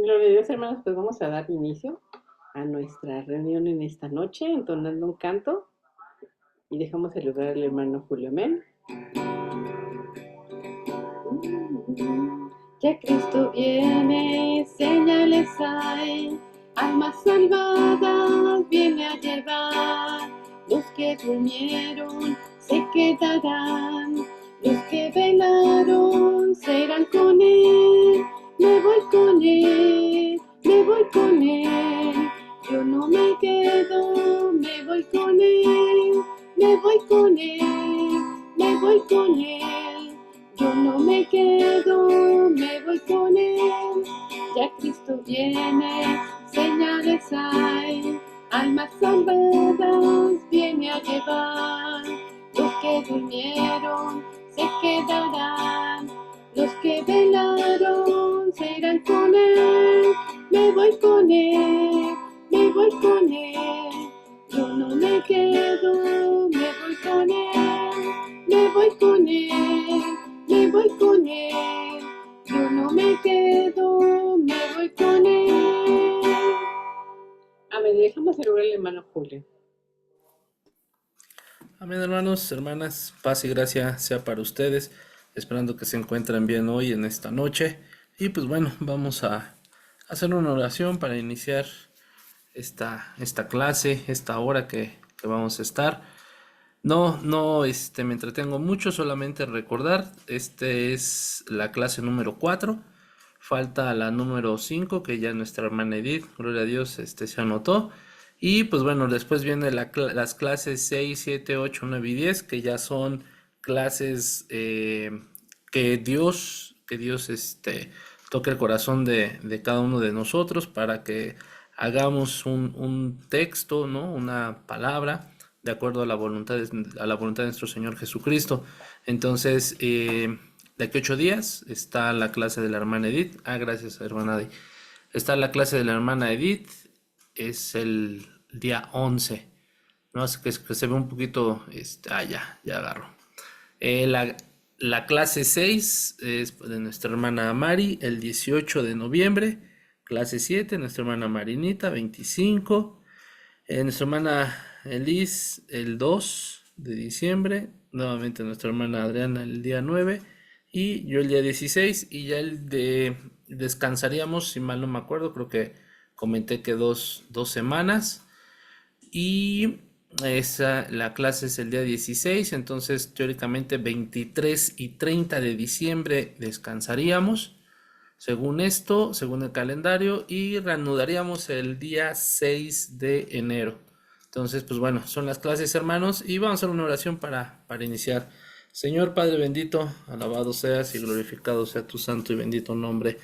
Gloria a Dios, hermanos, pues vamos a dar inicio a nuestra reunión en esta noche, entonando un canto y dejamos el lugar al hermano Julio. Amén. Ya Cristo viene, señales hay, almas salvadas viene a llevar. Los que durmieron se quedarán, los que velaron serán con él. Me voy con él, me voy con él. Yo no me quedo, me voy con él, me voy con él, me voy con él. Yo no me quedo, me voy con él. Ya Cristo viene, señales hay, almas salvadas viene a llevar. Los que durmieron se quedarán, los que velaron se irán con él. Me voy con él, me voy con él. Yo no me quedo, me voy con él, me voy con él, me voy con él. Yo no me quedo, me voy con él. Amén. Dejamos el lugar al hermano Julio. Amén, hermanos, hermanas, paz y gracia sea para ustedes, esperando que se encuentren bien hoy en esta noche. Y pues bueno, vamos a hacer una oración para iniciar esta clase, esta hora que vamos a estar. No, me entretengo mucho, solamente recordar, es la clase número 4. Falta la número 5 que ya nuestra hermana Edith, gloria a Dios, se anotó. Y pues bueno, después viene las clases 6 7 8 9 y 10 que ya son clases que Dios toque el corazón de cada uno de nosotros para que hagamos un texto, ¿no? Una palabra de acuerdo a la voluntad de nuestro Señor Jesucristo. Entonces, de aquí 8 días está la clase de la hermana Edith. Gracias, hermana Edith. Está la clase de la hermana Edith, es el día 11. No, es que se ve un poquito, ya agarro. La clase 6 es de nuestra hermana Mari, el 18 de noviembre. Clase 7, nuestra hermana Marinita, 25. Nuestra hermana Elis, el 2 de diciembre. Nuevamente nuestra hermana Adriana, el día 9. Y yo el día 16. Y ya descansaríamos, si mal no me acuerdo, creo que comenté que dos semanas. Y la clase es el día 16, entonces teóricamente 23 y 30 de diciembre descansaríamos, según esto, según el calendario, y reanudaríamos el día 6 de enero. Entonces, pues bueno, son las clases, hermanos, y vamos a hacer una oración para iniciar. Señor Padre bendito, alabado seas y glorificado sea tu santo y bendito nombre.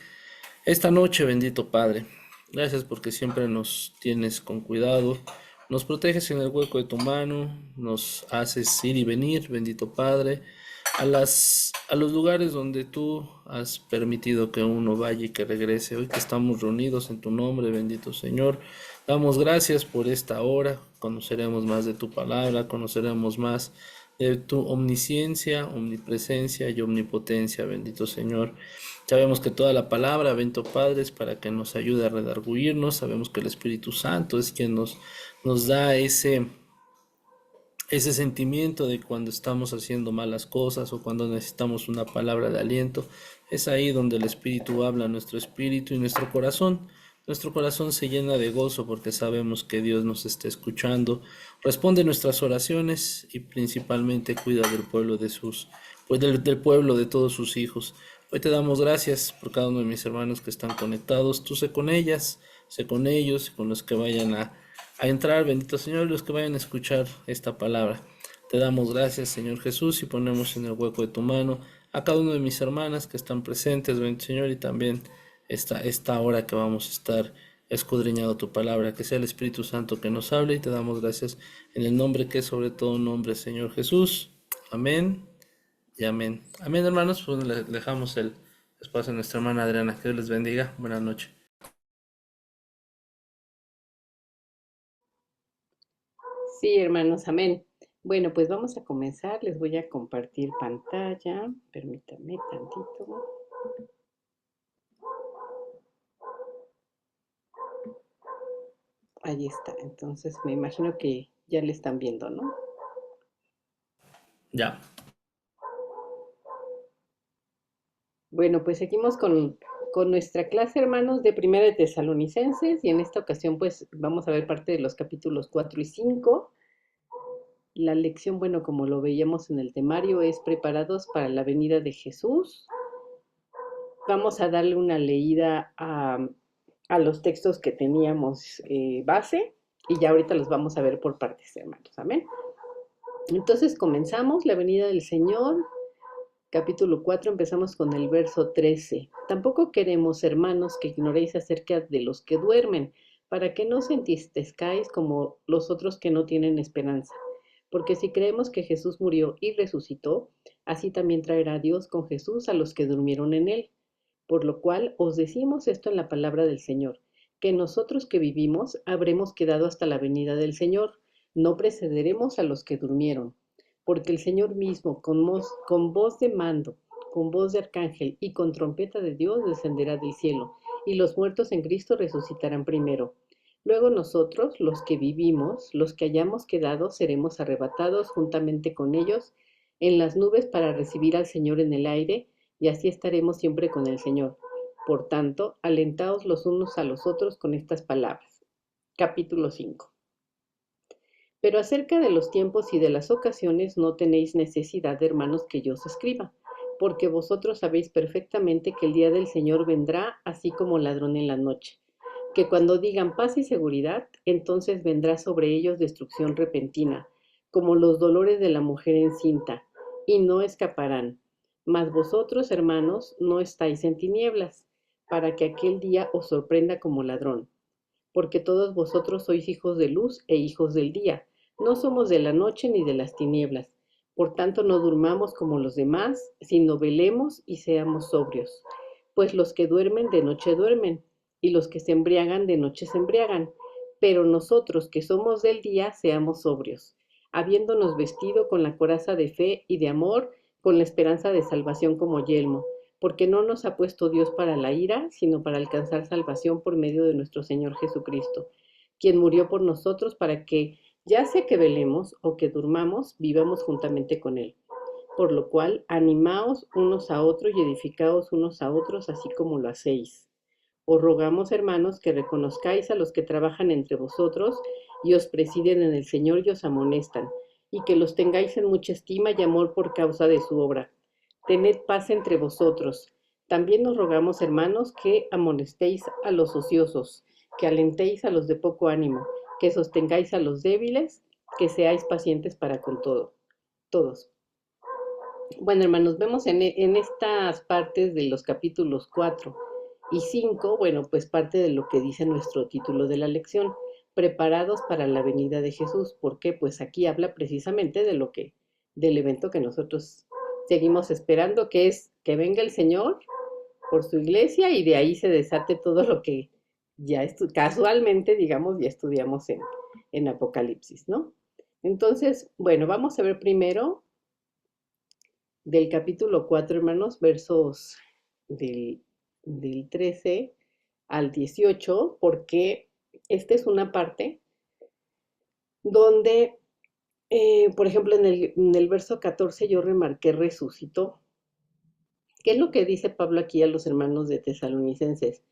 Esta noche, bendito Padre, gracias porque siempre nos tienes con cuidado, nos proteges en el hueco de tu mano, nos haces ir y venir, bendito Padre, a los lugares donde tú has permitido que uno vaya y que regrese. Hoy que estamos reunidos en tu nombre, bendito Señor, damos gracias por esta hora, conoceremos más de tu palabra, conoceremos más de tu omnisciencia, omnipresencia y omnipotencia, bendito Señor. Sabemos que toda la palabra, bendito Padre, es para que nos ayude a redarguirnos. Sabemos que el Espíritu Santo es quien nos da ese sentimiento de cuando estamos haciendo malas cosas o cuando necesitamos una palabra de aliento. Es ahí donde el Espíritu habla a nuestro espíritu y nuestro corazón. Nuestro corazón se llena de gozo porque sabemos que Dios nos está escuchando, responde nuestras oraciones y principalmente cuida del pueblo del pueblo de todos sus hijos. Hoy te damos gracias por cada uno de mis hermanos que están conectados. Tú sé con ellas, sé con ellos, con los que vayan a entrar, bendito Señor, los que vayan a escuchar esta palabra. Te damos gracias, Señor Jesús, y ponemos en el hueco de tu mano a cada uno de mis hermanas que están presentes, bendito Señor, y también esta hora que vamos a estar escudriñando tu palabra, que sea el Espíritu Santo que nos hable, y te damos gracias en el nombre que es sobre todo nombre, Señor Jesús. Amén y amén. Amén, hermanos, pues le dejamos el espacio a nuestra hermana Adriana. Que Dios les bendiga. Buenas noches. Sí, hermanos, amén. Bueno, pues vamos a comenzar. Les voy a compartir pantalla. Permítanme tantito. Ahí está. Entonces me imagino que ya le están viendo, ¿no? Ya. Bueno, pues seguimos con nuestra clase, hermanos, de Primera de Tesalonicenses, y en esta ocasión pues vamos a ver parte de los capítulos 4 y 5. La lección, bueno, como lo veíamos en el temario, es preparados para la venida de Jesús. Vamos a darle una leída a los textos que teníamos base, y ya ahorita los vamos a ver por partes, hermanos. Amén. Entonces comenzamos la venida del Señor. Capítulo 4, empezamos con el verso 13. Tampoco queremos, hermanos, que ignoréis acerca de los que duermen, para que no os entristezcáis como los otros que no tienen esperanza. Porque si creemos que Jesús murió y resucitó, así también traerá Dios con Jesús a los que durmieron en él. Por lo cual os decimos esto en la palabra del Señor, que nosotros que vivimos habremos quedado hasta la venida del Señor, no precederemos a los que durmieron. Porque el Señor mismo, con voz de mando, con voz de arcángel y con trompeta de Dios, descenderá del cielo, y los muertos en Cristo resucitarán primero. Luego nosotros, los que vivimos, los que hayamos quedado, seremos arrebatados juntamente con ellos en las nubes para recibir al Señor en el aire, y así estaremos siempre con el Señor. Por tanto, alentaos los unos a los otros con estas palabras. Capítulo 5. Pero acerca de los tiempos y de las ocasiones no tenéis necesidad, hermanos, que yo os escriba, porque vosotros sabéis perfectamente que el día del Señor vendrá así como ladrón en la noche, que cuando digan paz y seguridad, entonces vendrá sobre ellos destrucción repentina, como los dolores de la mujer encinta, y no escaparán. Mas vosotros, hermanos, no estáis en tinieblas, para que aquel día os sorprenda como ladrón, porque todos vosotros sois hijos de luz e hijos del día. No somos de la noche ni de las tinieblas. Por tanto, no durmamos como los demás, sino velemos y seamos sobrios. Pues los que duermen de noche duermen, y los que se embriagan de noche se embriagan. Pero nosotros que somos del día, seamos sobrios, habiéndonos vestido con la coraza de fe y de amor, con la esperanza de salvación como yelmo, porque no nos ha puesto Dios para la ira, sino para alcanzar salvación por medio de nuestro Señor Jesucristo, quien murió por nosotros para que, ya sea que velemos o que durmamos, vivamos juntamente con Él. Por lo cual, animaos unos a otros y edificaos unos a otros, así como lo hacéis. Os rogamos, hermanos, que reconozcáis a los que trabajan entre vosotros y os presiden en el Señor y os amonestan, y que los tengáis en mucha estima y amor por causa de su obra. Tened paz entre vosotros. También nos rogamos, hermanos, que amonestéis a los ociosos, que alentéis a los de poco ánimo, que sostengáis a los débiles, que seáis pacientes para con todos. Bueno, hermanos, vemos en estas partes de los capítulos 4 y 5, bueno, pues parte de lo que dice nuestro título de la lección, preparados para la venida de Jesús, porque pues aquí habla precisamente del evento que nosotros seguimos esperando, que es que venga el Señor por su iglesia y de ahí se desate todo lo que ya casualmente, digamos, ya estudiamos en Apocalipsis, ¿no? Entonces, bueno, vamos a ver primero del capítulo 4, hermanos, versos del, del 13 al 18, porque esta es una parte donde, por ejemplo, en el verso 14 yo remarqué resucitó. ¿Qué es lo que dice Pablo aquí a los hermanos de Tesalonicenses?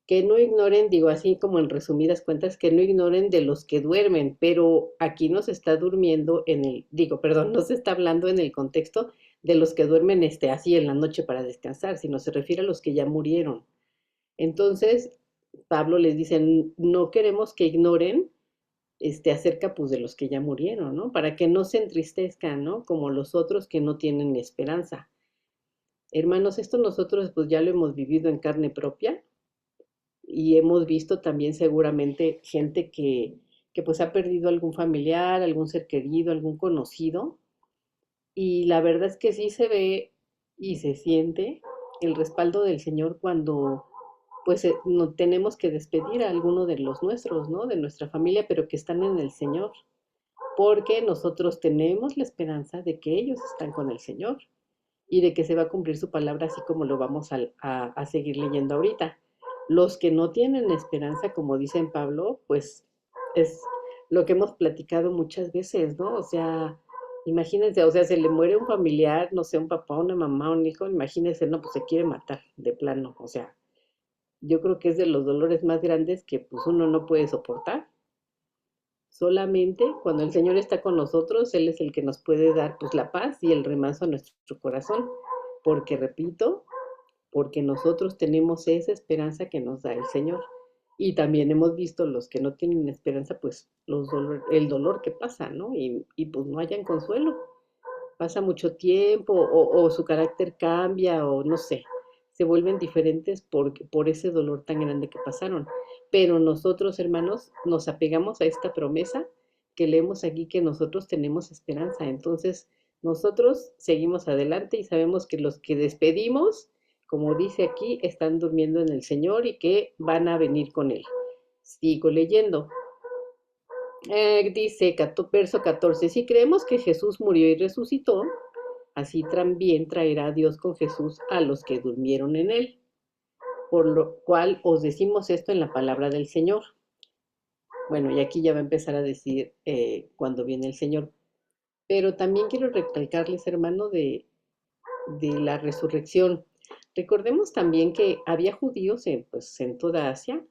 Que no ignoren, digo así como en resumidas cuentas, que no ignoren de los que duermen, pero aquí nos está durmiendo nos está hablando en el contexto de los que duermen así en la noche para descansar, sino se refiere a los que ya murieron. Entonces, Pablo les dice, no queremos que ignoren acerca pues de los que ya murieron, ¿no? Para que no se entristezcan, ¿no? Como los otros que no tienen esperanza. Hermanos, esto nosotros pues ya lo hemos vivido en carne propia, y hemos visto también seguramente gente que pues ha perdido algún familiar, algún ser querido, algún conocido, y la verdad es que sí se ve y se siente el respaldo del Señor cuando pues no tenemos que despedir a alguno de los nuestros, ¿no? De nuestra familia, pero que están en el Señor, porque nosotros tenemos la esperanza de que ellos están con el Señor y de que se va a cumplir su palabra así como lo vamos a seguir leyendo ahorita. Los que no tienen esperanza, como dice Pablo, pues es lo que hemos platicado muchas veces, ¿no? O sea, imagínense, o sea, se le muere un familiar, no sé, un papá, una mamá, un hijo, imagínense, no, pues se quiere matar de plano, o sea, yo creo que es de los dolores más grandes que pues uno no puede soportar. Solamente cuando el Señor está con nosotros, Él es el que nos puede dar pues la paz y el remanso a nuestro corazón, porque repito, porque nosotros tenemos esa esperanza que nos da el Señor. Y también hemos visto los que no tienen esperanza, pues el dolor que pasa, ¿no? Y pues no hayan consuelo. Pasa mucho tiempo o su carácter cambia o no sé, se vuelven diferentes por ese dolor tan grande que pasaron. Pero nosotros, hermanos, nos apegamos a esta promesa que leemos aquí, que nosotros tenemos esperanza. Entonces, nosotros seguimos adelante y sabemos que los que despedimos, como dice aquí, están durmiendo en el Señor y que van a venir con Él. Sigo leyendo. Dice verso 14, si creemos que Jesús murió y resucitó, así también traerá Dios con Jesús a los que durmieron en él. Por lo cual os decimos esto en la palabra del Señor. Bueno, y aquí ya va a empezar a decir cuando viene el Señor. Pero también quiero recalcarles, hermano, de la resurrección. Recordemos también que había judíos pues, en toda Asia.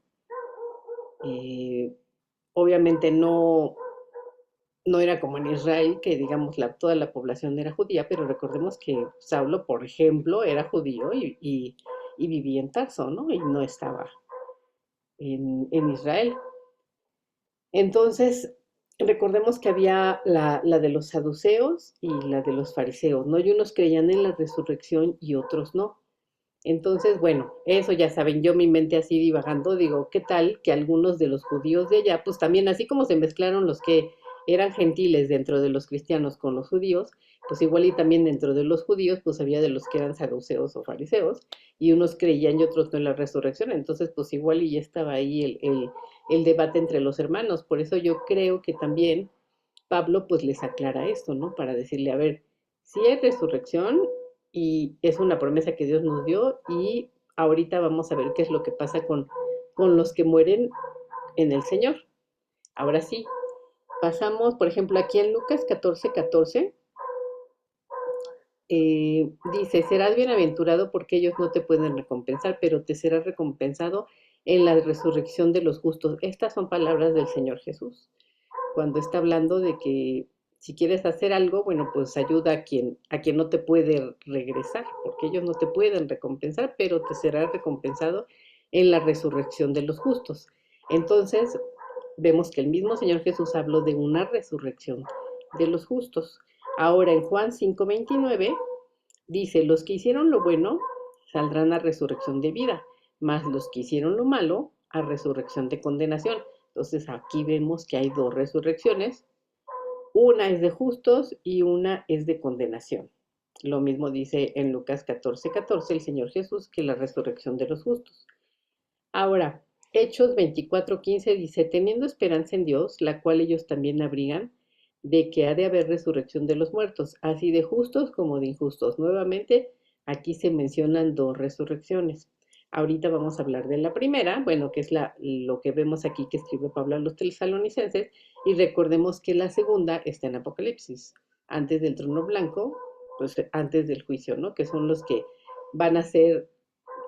Eh, Obviamente no era como en Israel, que digamos toda la población era judía, pero recordemos que Saulo, por ejemplo, era judío y vivía en Tarso, ¿no? Y no estaba en Israel. Entonces, recordemos que había la de los saduceos y la de los fariseos, ¿no? Y unos creían en la resurrección y otros no. Entonces, bueno, eso ya saben, yo mi mente así divagando, digo, ¿qué tal que algunos de los judíos de allá, pues también así como se mezclaron los que eran gentiles dentro de los cristianos con los judíos, pues igual y también dentro de los judíos, pues había de los que eran saduceos o fariseos, y unos creían y otros no en la resurrección, entonces pues igual y ya estaba ahí el debate entre los hermanos, por eso yo creo que también Pablo pues les aclara esto, ¿no? Para decirle, a ver, si hay resurrección y es una promesa que Dios nos dio y ahorita vamos a ver qué es lo que pasa con los que mueren en el Señor. Ahora sí, pasamos, por ejemplo, aquí en Lucas 14:14, dice, serás bienaventurado porque ellos no te pueden recompensar, pero te será recompensado en la resurrección de los justos. Estas son palabras del Señor Jesús cuando está hablando de que si quieres hacer algo, bueno, pues ayuda a quien no te puede regresar, porque ellos no te pueden recompensar, pero te será recompensado en la resurrección de los justos. Entonces, vemos que el mismo Señor Jesús habló de una resurrección de los justos. Ahora en Juan 5:29 dice, los que hicieron lo bueno saldrán a resurrección de vida, mas los que hicieron lo malo a resurrección de condenación. Entonces aquí vemos que hay dos resurrecciones, una es de justos y una es de condenación. Lo mismo dice en Lucas 14:14 el Señor Jesús, que la resurrección de los justos. Ahora, Hechos 24:15 dice, teniendo esperanza en Dios, la cual ellos también abrigan, de que ha de haber resurrección de los muertos, así de justos como de injustos. Nuevamente, aquí se mencionan dos resurrecciones. Ahorita vamos a hablar de la primera, bueno, que es lo que vemos aquí que escribe Pablo a los tesalonicenses, y recordemos que la segunda está en Apocalipsis, antes del trono blanco, pues antes del juicio, ¿no? Que son los que van a ser,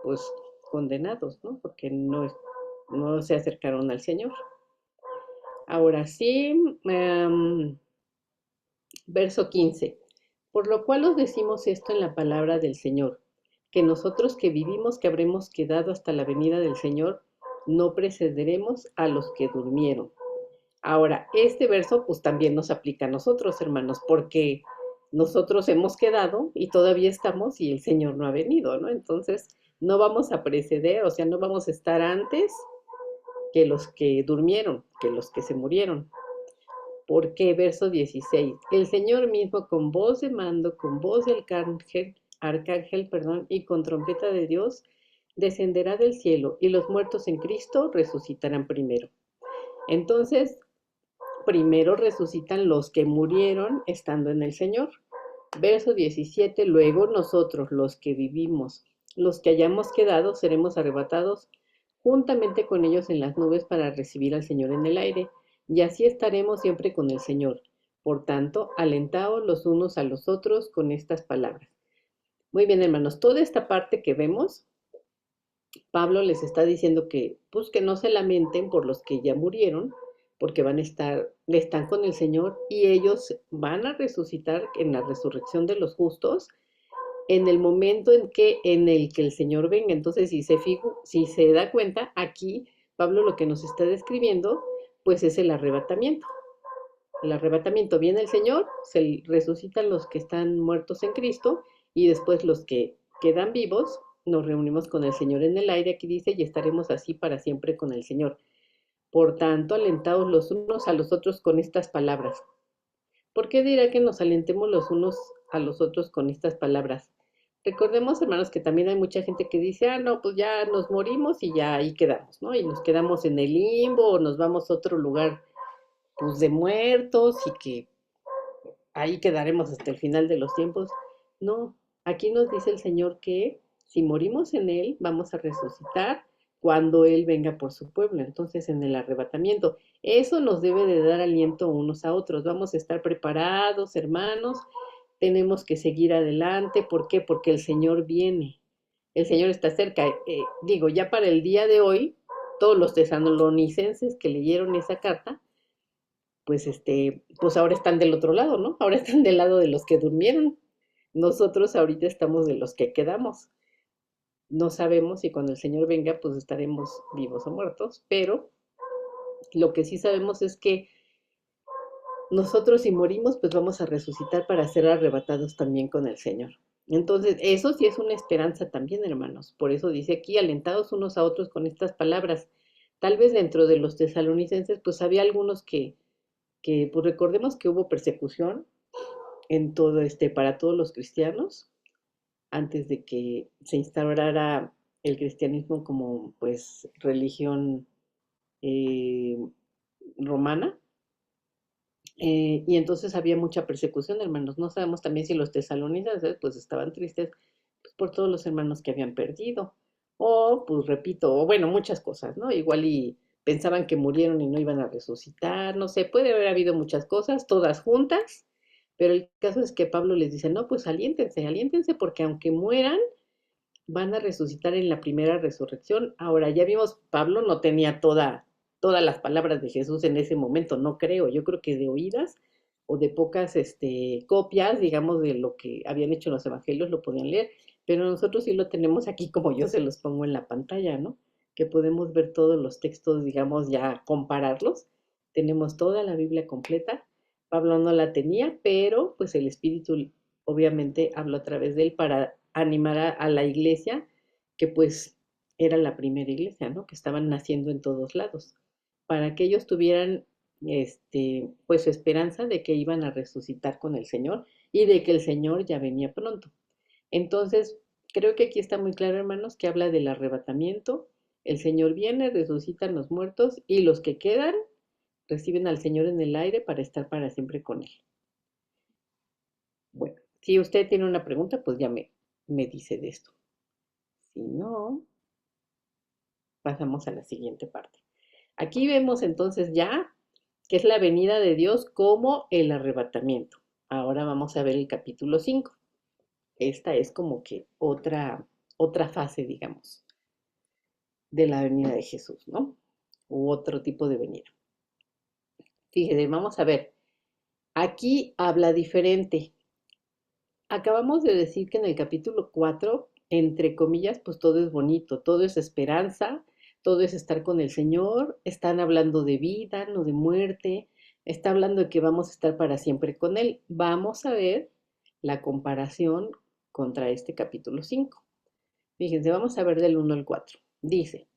pues, condenados, ¿no? Porque no se acercaron al Señor. Ahora sí, verso 15. Por lo cual os decimos esto en la palabra del Señor, que nosotros que vivimos, que habremos quedado hasta la venida del Señor, no precederemos a los que durmieron. Ahora, este verso pues también nos aplica a nosotros, hermanos, porque nosotros hemos quedado y todavía estamos y el Señor no ha venido, ¿no? Entonces, no vamos a preceder, o sea, no vamos a estar antes que los que durmieron, que los que se murieron. ¿Por qué? Verso 16. El Señor mismo con voz de mando, con voz de arcángel, y con trompeta de Dios, descenderá del cielo y los muertos en Cristo resucitarán primero. Entonces, primero resucitan los que murieron estando en el Señor. Verso 17, luego nosotros, los que vivimos, los que hayamos quedado, seremos arrebatados juntamente con ellos en las nubes para recibir al Señor en el aire. y así estaremos siempre con el Señor. Por tanto, alentaos los unos a los otros con estas palabras. Muy bien, hermanos, toda esta parte que vemos, Pablo les está diciendo que, pues, que no se lamenten por los que ya murieron, porque están con el Señor y ellos van a resucitar en la resurrección de los justos en el momento en el que el Señor venga. Entonces, si se da cuenta, aquí Pablo lo que nos está describiendo, pues es el arrebatamiento. El arrebatamiento, viene el Señor, se resucitan los que están muertos en Cristo y después los que quedan vivos nos reunimos con el Señor en el aire, aquí dice, y estaremos así para siempre con el Señor. Por tanto, alentaos los unos a los otros con estas palabras. ¿Por qué dirá que nos alentemos los unos a los otros con estas palabras? Recordemos, hermanos, que también hay mucha gente que dice, ah, no, pues ya nos morimos y ya ahí quedamos, ¿no? Y nos quedamos en el limbo o nos vamos a otro lugar, pues de muertos y que ahí quedaremos hasta el final de los tiempos. No, aquí nos dice el Señor que si morimos en Él, vamos a resucitar cuando Él venga por su pueblo, entonces en el arrebatamiento. Eso nos debe de dar aliento unos a otros. Vamos a estar preparados, hermanos. Tenemos que seguir adelante. ¿Por qué? Porque el Señor viene. El Señor está cerca. Digo, ya para el día de hoy, todos los tesalonicenses que leyeron esa carta, pues pues ahora están del otro lado, ¿no? Ahora están del lado de los que durmieron. Nosotros ahorita estamos de los que quedamos. No sabemos si cuando el Señor venga, pues estaremos vivos o muertos, pero lo que sí sabemos es que nosotros si morimos, pues vamos a resucitar para ser arrebatados también con el Señor. Entonces, eso sí es una esperanza también, hermanos. Por eso dice aquí, alentados unos a otros con estas palabras. Tal vez dentro de los tesalonicenses, pues había algunos que pues recordemos que hubo persecución en todo para todos los cristianos antes de que se instaurara el cristianismo como pues religión eh, romana. Y entonces había mucha persecución, hermanos. No sabemos también si los tesalonicenses pues estaban tristes pues, por todos los hermanos que habían perdido. O, pues repito, o bueno, muchas cosas, ¿no? Igual y pensaban que murieron y no iban a resucitar, no sé, puede haber habido muchas cosas, todas juntas, pero el caso es que Pablo les dice, no, pues aliéntense, aliéntense porque aunque mueran, van a resucitar en la primera resurrección. Ahora, ya vimos, Pablo no tenía todas las palabras de Jesús en ese momento, no creo, yo creo que de oídas o de pocas copias, digamos, de lo que habían hecho en los evangelios, lo podían leer, pero nosotros sí lo tenemos aquí como yo se los pongo en la pantalla, ¿no? Que podemos ver todos los textos, digamos, ya compararlos. Tenemos toda la Biblia completa. Pablo no la tenía, pero pues el Espíritu obviamente habló a través de él para animar a la iglesia, que pues era la primera iglesia, ¿no? Que estaban naciendo en todos lados, para que ellos tuvieran pues su esperanza de que iban a resucitar con el Señor y de que el Señor ya venía pronto. Entonces, creo que aquí está muy claro, hermanos, que habla del arrebatamiento. El Señor viene, resucitan los muertos y los que quedan reciben al Señor en el aire para estar para siempre con Él. Bueno, si usted tiene una pregunta, pues ya me dice de esto. Si no, pasamos a la siguiente parte. Aquí vemos entonces ya que es la venida de Dios como el arrebatamiento. Ahora vamos a ver el capítulo 5. Esta es como que otra fase, digamos, de la venida de Jesús, ¿no? U otro tipo de venida. Fíjense, vamos a ver. Aquí habla diferente. Acabamos de decir que en el capítulo 4, entre comillas, pues todo es bonito, todo es esperanza, todo es estar con el Señor, están hablando de vida, no de muerte, está hablando de que vamos a estar para siempre con Él. Vamos a ver la comparación contra este capítulo 5. Fíjense, vamos a ver del 1 al 4. Dice,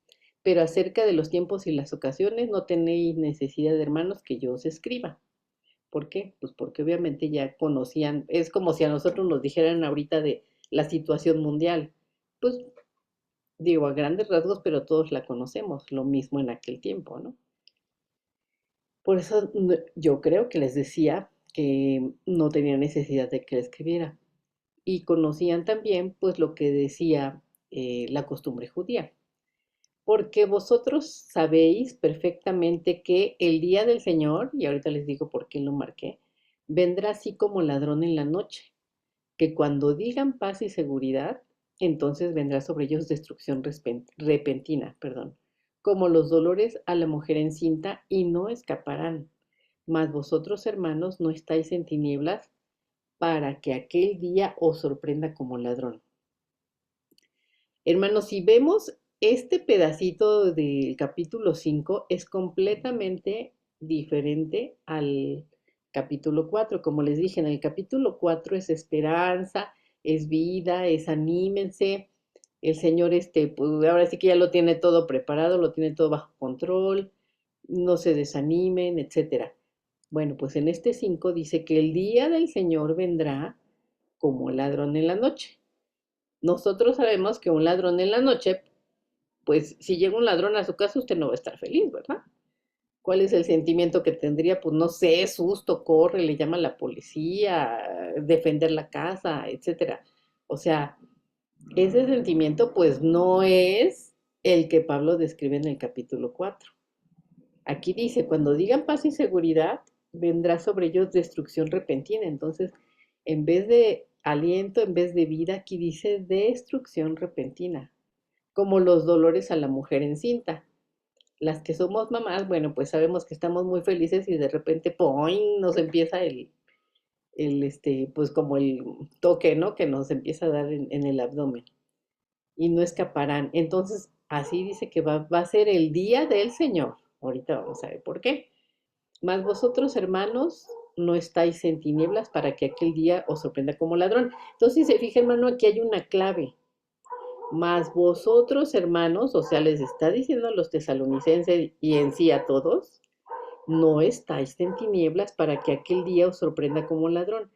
pero acerca de los tiempos y las ocasiones no tenéis necesidad, hermanos, que yo os escriba. ¿Por qué? Pues porque obviamente ya conocían, es como si a nosotros nos dijeran ahorita de la situación mundial. Pues digo, a grandes rasgos, pero todos la conocemos, lo mismo en aquel tiempo, ¿no? Por eso yo creo que les decía que no tenía necesidad de que le escribiera. Y conocían también, pues, lo que decía la costumbre judía. Porque vosotros sabéis perfectamente que el día del Señor, y ahorita les digo por qué lo marqué, vendrá así como ladrón en la noche, que cuando digan paz y seguridad, entonces vendrá sobre ellos destrucción repentina, perdón, como los dolores a la mujer encinta, y no escaparán. Mas vosotros, hermanos, no estáis en tinieblas para que aquel día os sorprenda como ladrón. Hermanos, si vemos este pedacito del capítulo 5 es completamente diferente al capítulo 4. Como les dije, en el capítulo 4 es esperanza, es vida, es anímense. El Señor, pues ahora sí que ya lo tiene todo preparado, lo tiene todo bajo control, no se desanimen, etcétera. Bueno, pues en este 5 dice que el día del Señor vendrá como ladrón en la noche. Nosotros sabemos que un ladrón en la noche, pues si llega un ladrón a su casa, usted no va a estar feliz, ¿verdad? ¿Cuál es el sentimiento que tendría? Pues no sé, susto, corre, le llama a la policía, defender la casa, etcétera. O sea, ese sentimiento pues no es el que Pablo describe en el capítulo 4. Aquí dice, cuando digan paz y seguridad, vendrá sobre ellos destrucción repentina. Entonces, en vez de aliento, en vez de vida, aquí dice destrucción repentina, como los dolores a la mujer encinta. Las que somos mamás, bueno, pues sabemos que estamos muy felices y de repente, ¡poing!, nos empieza pues como el toque, ¿no? Que nos empieza a dar en el abdomen y no escaparán. Entonces, así dice que va a ser el día del Señor. Ahorita vamos a ver por qué. Mas vosotros, hermanos, no estáis en tinieblas para que aquel día os sorprenda como ladrón. Entonces, si se fija, hermano, aquí hay una clave. Mas vosotros, hermanos, o sea, les está diciendo a los tesalonicenses y en sí a todos, no estáis en tinieblas para que aquel día os sorprenda como ladrón.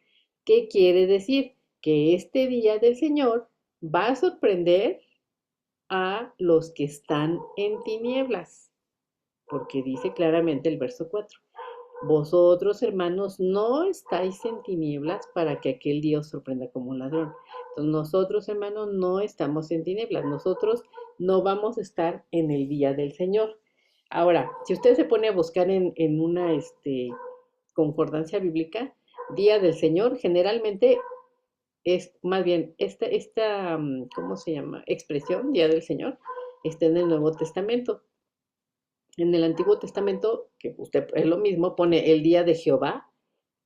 ¿Qué quiere decir? Que este día del Señor va a sorprender a los que están en tinieblas, porque dice claramente el verso 4. Vosotros, hermanos, no estáis en tinieblas para que aquel día os sorprenda como un ladrón. Entonces, nosotros, hermanos, no estamos en tinieblas. Nosotros no vamos a estar en el día del Señor. Ahora, si usted se pone a buscar en una concordancia bíblica, día del Señor, generalmente es más bien ¿cómo se llama? Expresión, día del Señor, está en el Nuevo Testamento. En el Antiguo Testamento, que usted es lo mismo, pone el día de Jehová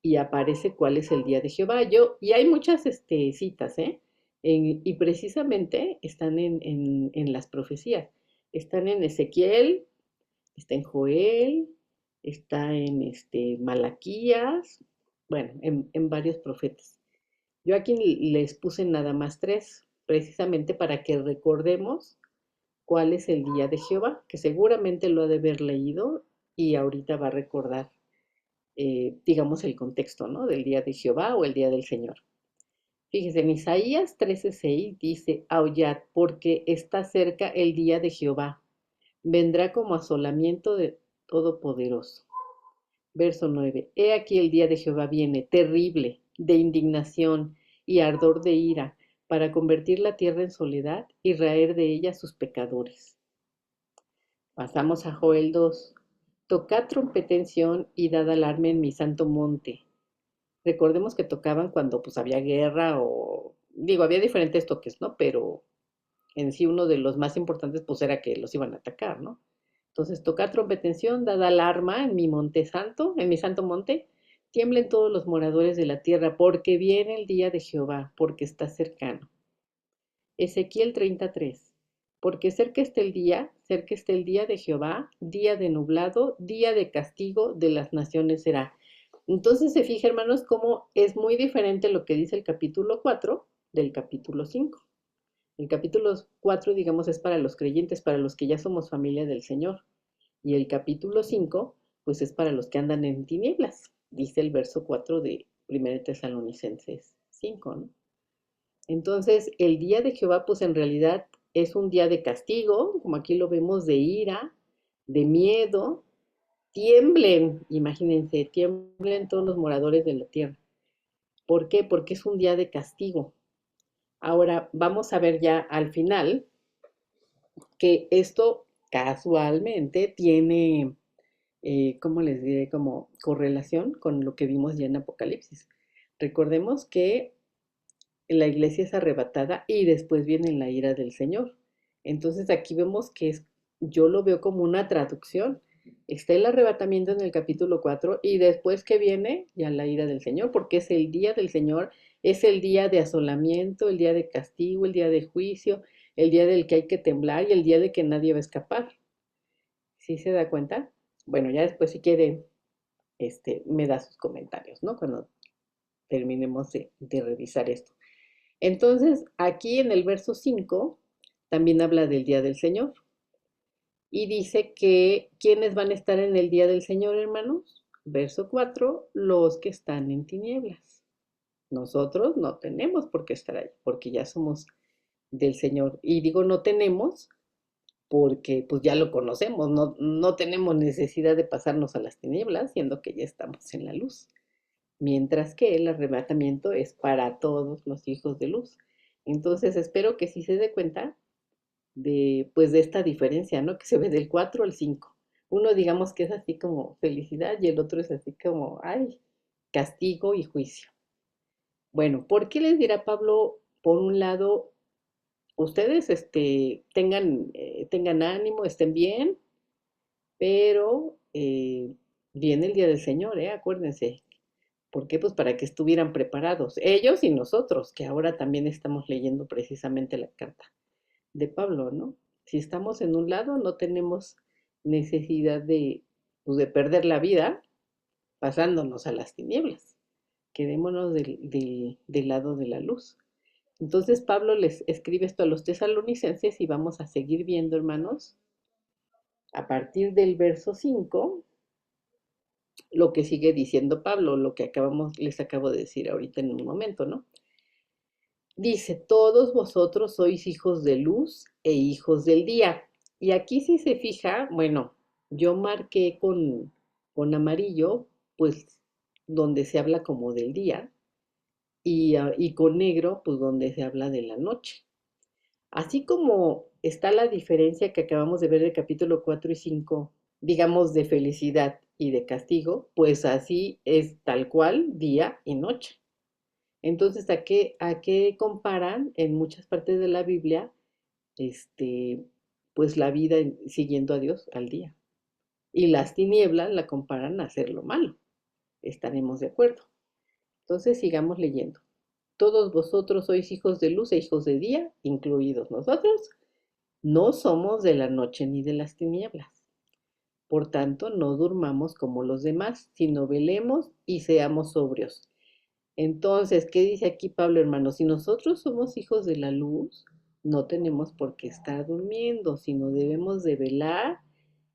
y aparece cuál es el día de Jehová. Y hay muchas citas, ¿eh? Y precisamente están en las profecías. Están en Ezequiel, está en Joel, está en Malaquías, bueno, en varios profetas. Yo aquí les puse nada más 3, precisamente para que recordemos cuál es el día de Jehová, que seguramente lo ha de haber leído y ahorita va a recordar, digamos, el contexto, ¿no? Del día de Jehová o el día del Señor. Fíjese, en Isaías 13:6 dice, aullad, porque está cerca el día de Jehová, vendrá como asolamiento de Todopoderoso. Verso 9, he aquí el día de Jehová viene, terrible, de indignación y ardor de ira, para convertir la tierra en soledad y raer de ella sus pecadores. Pasamos a Joel 2. Tocad trompeta en Sión y dad alarma en mi santo monte. Recordemos que tocaban cuando pues había guerra o, digo, había diferentes toques, ¿no? Pero en sí uno de los más importantes pues era que los iban a atacar, ¿no? Entonces, tocad trompeta en Sión, dad alarma en mi monte santo, en mi santo monte, tiemblen todos los moradores de la tierra, porque viene el día de Jehová, porque está cercano. Ezequiel 33. Porque cerca está el día de Jehová, día de nublado, día de castigo de las naciones será. Entonces se fija, hermanos, cómo es muy diferente lo que dice el capítulo 4 del capítulo 5. El capítulo 4, digamos, es para los creyentes, para los que ya somos familia del Señor. Y el capítulo 5, pues es para los que andan en tinieblas, dice el verso 4 de 1 Tesalonicenses 5, ¿no? Entonces, el día de Jehová, pues en realidad es un día de castigo, como aquí lo vemos, de ira, de miedo. Tiemblen, imagínense, tiemblen todos los moradores de la tierra. ¿Por qué? Porque es un día de castigo. Ahora, vamos a ver ya al final que esto casualmente tiene, ¿cómo les diré? Como correlación con lo que vimos ya en Apocalipsis. Recordemos que la iglesia es arrebatada y después viene la ira del Señor. Entonces aquí vemos que yo lo veo como una traducción. Está el arrebatamiento en el capítulo 4 y después que viene ya la ira del Señor, porque es el día del Señor, es el día de asolamiento, el día de castigo, el día de juicio, el día del que hay que temblar y el día de que nadie va a escapar. ¿Sí se da cuenta? Bueno, ya después si quiere, me da sus comentarios, ¿no? Cuando terminemos de revisar esto. Entonces, aquí en el verso 5 también habla del día del Señor y dice que ¿quiénes van a estar en el día del Señor, hermanos? Verso 4, los que están en tinieblas. Nosotros no tenemos por qué estar ahí, porque ya somos del Señor. Y digo no tenemos porque pues ya lo conocemos, no tenemos necesidad de pasarnos a las tinieblas, siendo que ya estamos en la luz. Mientras que el arrebatamiento es para todos los hijos de luz. Entonces espero que sí se dé cuenta pues de esta diferencia, ¿no? Que se ve del 4 al 5. Uno digamos que es así como felicidad y el otro es así como, ay, castigo y juicio. Bueno, ¿por qué les dirá Pablo, por un lado, ustedes tengan ánimo, estén bien, pero viene el día del Señor, acuérdense. ¿Por qué? Pues para que estuvieran preparados, ellos y nosotros, que ahora también estamos leyendo precisamente la carta de Pablo, ¿no? Si estamos en un lado, no tenemos necesidad pues, de perder la vida pasándonos a las tinieblas. Quedémonos del lado de la luz. Entonces Pablo les escribe esto a los tesalonicenses y vamos a seguir viendo, hermanos, a partir del verso 5, lo que sigue diciendo Pablo, lo que les acabo de decir ahorita en un momento, ¿no? Dice, todos vosotros sois hijos de luz e hijos del día. Y aquí si se fija, bueno, yo marqué con amarillo, pues donde se habla como del día, y con negro, pues donde se habla de la noche. Así como está la diferencia que acabamos de ver del capítulo 4 y 5, digamos, de felicidad y de castigo, pues así es tal cual día y noche. Entonces, ¿a qué comparan en muchas partes de la Biblia, pues la vida siguiendo a Dios al día? Y las tinieblas la comparan a hacer lo malo. Estaremos de acuerdo. Entonces, sigamos leyendo. Todos vosotros sois hijos de luz e hijos de día, incluidos nosotros. No somos de la noche ni de las tinieblas. Por tanto, no durmamos como los demás, sino velemos y seamos sobrios. Entonces, ¿qué dice aquí Pablo, hermano? Si nosotros somos hijos de la luz, no tenemos por qué estar durmiendo, sino debemos de velar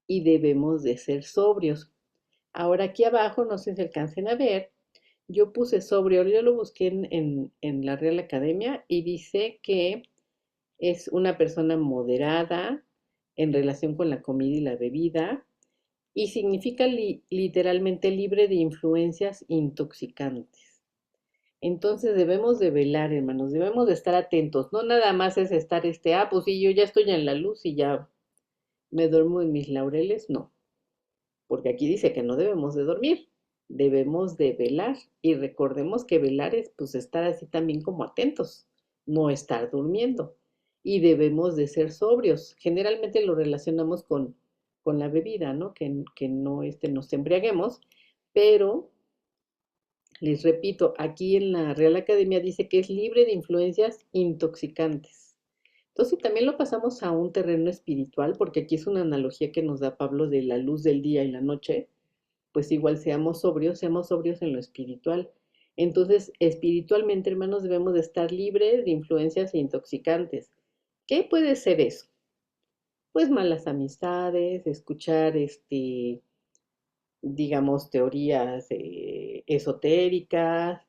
y debemos de ser sobrios. Ahora aquí abajo, no sé si alcancen a ver, yo puse sobrio, yo lo busqué en la Real Academia y dice que es una persona moderada en relación con la comida y la bebida y significa literalmente libre de influencias intoxicantes. Entonces debemos de velar, hermanos, debemos de estar atentos. No nada más es estar pues sí, yo ya estoy en la luz y ya me duermo en mis laureles, no. Porque aquí dice que no debemos de dormir, debemos de velar. Y recordemos que velar es pues estar así también como atentos, no estar durmiendo. Y debemos de ser sobrios. Generalmente lo relacionamos con la bebida, ¿no? Que no nos embriaguemos, pero les repito, aquí en la Real Academia dice que es libre de influencias intoxicantes. Entonces, si también lo pasamos a un terreno espiritual, porque aquí es una analogía que nos da Pablo de la luz del día y la noche, pues igual seamos sobrios en lo espiritual. Entonces, espiritualmente, hermanos, debemos de estar libres de influencias intoxicantes. ¿Qué puede ser eso? Pues malas amistades, escuchar digamos, teorías esotéricas,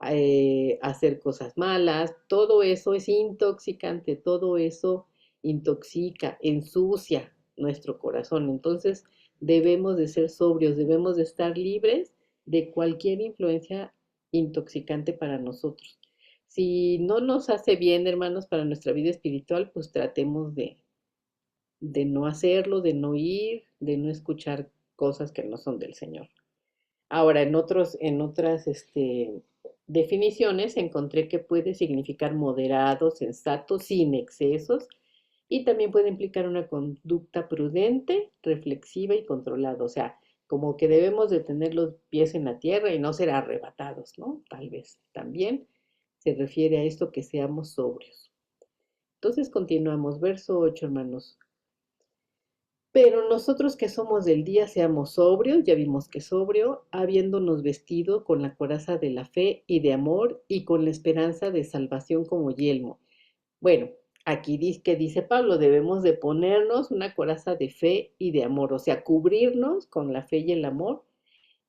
hacer cosas malas, todo eso es intoxicante, todo eso intoxica, ensucia nuestro corazón. Entonces debemos de ser sobrios, debemos de estar libres de cualquier influencia intoxicante para nosotros. Si no nos hace bien, hermanos, para nuestra vida espiritual, pues tratemos de no hacerlo, de no ir, de no escuchar cosas que no son del Señor. Ahora, en otras definiciones encontré que puede significar moderado, sensato, sin excesos, y también puede implicar una conducta prudente, reflexiva y controlada. O sea, como que debemos de tener los pies en la tierra y no ser arrebatados, ¿no? Tal vez también se refiere a esto, que seamos sobrios. Entonces continuamos, verso 8, hermanos. Pero nosotros que somos del día, seamos sobrios, ya vimos que sobrio, habiéndonos vestido con la coraza de la fe y de amor y con la esperanza de salvación como yelmo. Bueno, aquí dice que dice Pablo, debemos de ponernos una coraza de fe y de amor, o sea, cubrirnos con la fe y el amor,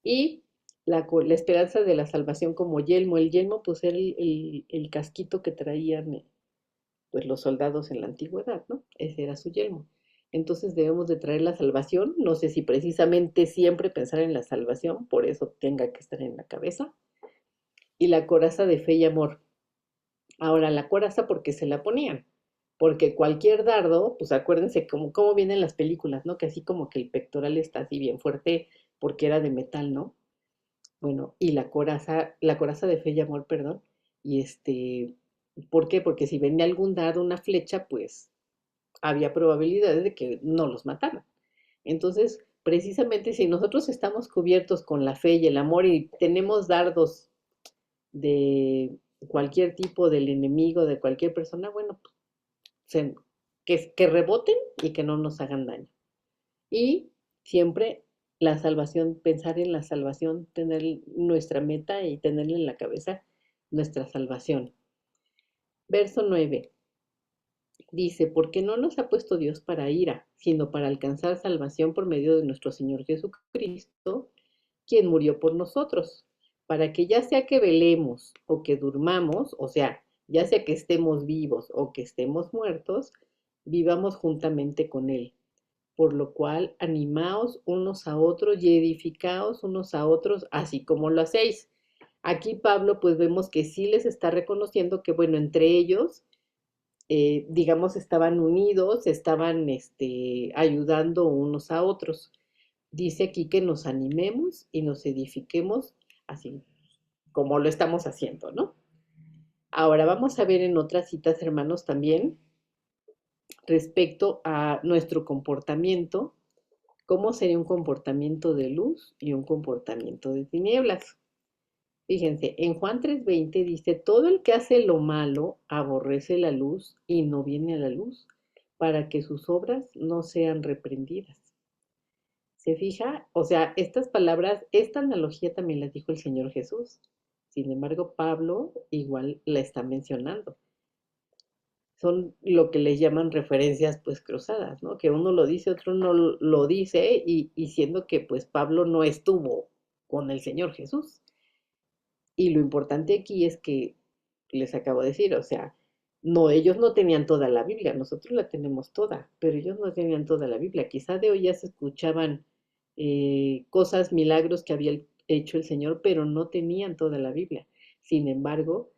y la esperanza de la salvación como yelmo. El yelmo pues era el casquito que traían pues los soldados en la antigüedad, ¿no? Ese era su yelmo. Entonces debemos de traer la salvación. No sé si precisamente siempre pensar en la salvación, por eso tenga que estar en la cabeza. Y la coraza de fe y amor. Ahora, la coraza, ¿por qué se la ponían? Porque cualquier dardo, pues acuérdense cómo vienen las películas, ¿no? Que así como que el pectoral está así bien fuerte porque era de metal, ¿no? Bueno, y la coraza de fe y amor, perdón. Y ¿por qué? Porque si venía algún dardo, una flecha, pues había probabilidades de que no los mataran. Entonces, precisamente si nosotros estamos cubiertos con la fe y el amor y tenemos dardos de cualquier tipo del enemigo, de cualquier persona, bueno, pues, que reboten y que no nos hagan daño. Y siempre la salvación, pensar en la salvación, tener nuestra meta y tenerle en la cabeza nuestra salvación. Verso 9. Dice, porque no nos ha puesto Dios para ira, sino para alcanzar salvación por medio de nuestro Señor Jesucristo, quien murió por nosotros, para que ya sea que velemos o que durmamos, o sea, ya sea que estemos vivos o que estemos muertos, vivamos juntamente con Él. Por lo cual, animaos unos a otros y edificaos unos a otros, así como lo hacéis. Aquí Pablo, pues vemos que sí les está reconociendo que, bueno, entre ellos digamos, estaban unidos, estaban ayudando unos a otros. Dice aquí que nos animemos y nos edifiquemos así como lo estamos haciendo, ¿no? Ahora vamos a ver en otras citas, hermanos, también respecto a nuestro comportamiento, cómo sería un comportamiento de luz y un comportamiento de tinieblas. Fíjense, en Juan 3:20 dice, todo el que hace lo malo aborrece la luz y no viene a la luz, para que sus obras no sean reprendidas. ¿Se fija? O sea, estas palabras, esta analogía también la dijo el Señor Jesús. Sin embargo, Pablo igual la está mencionando. Son lo que les llaman referencias pues cruzadas, ¿no? Que uno lo dice, otro no lo dice, y siendo que pues Pablo no estuvo con el Señor Jesús. Y lo importante aquí es que les acabo de decir, o sea, no, ellos no tenían toda la Biblia, nosotros la tenemos toda, pero ellos no tenían toda la Biblia. Quizá de hoy ya se escuchaban cosas, milagros que había hecho el Señor, pero no tenían toda la Biblia. Sin embargo,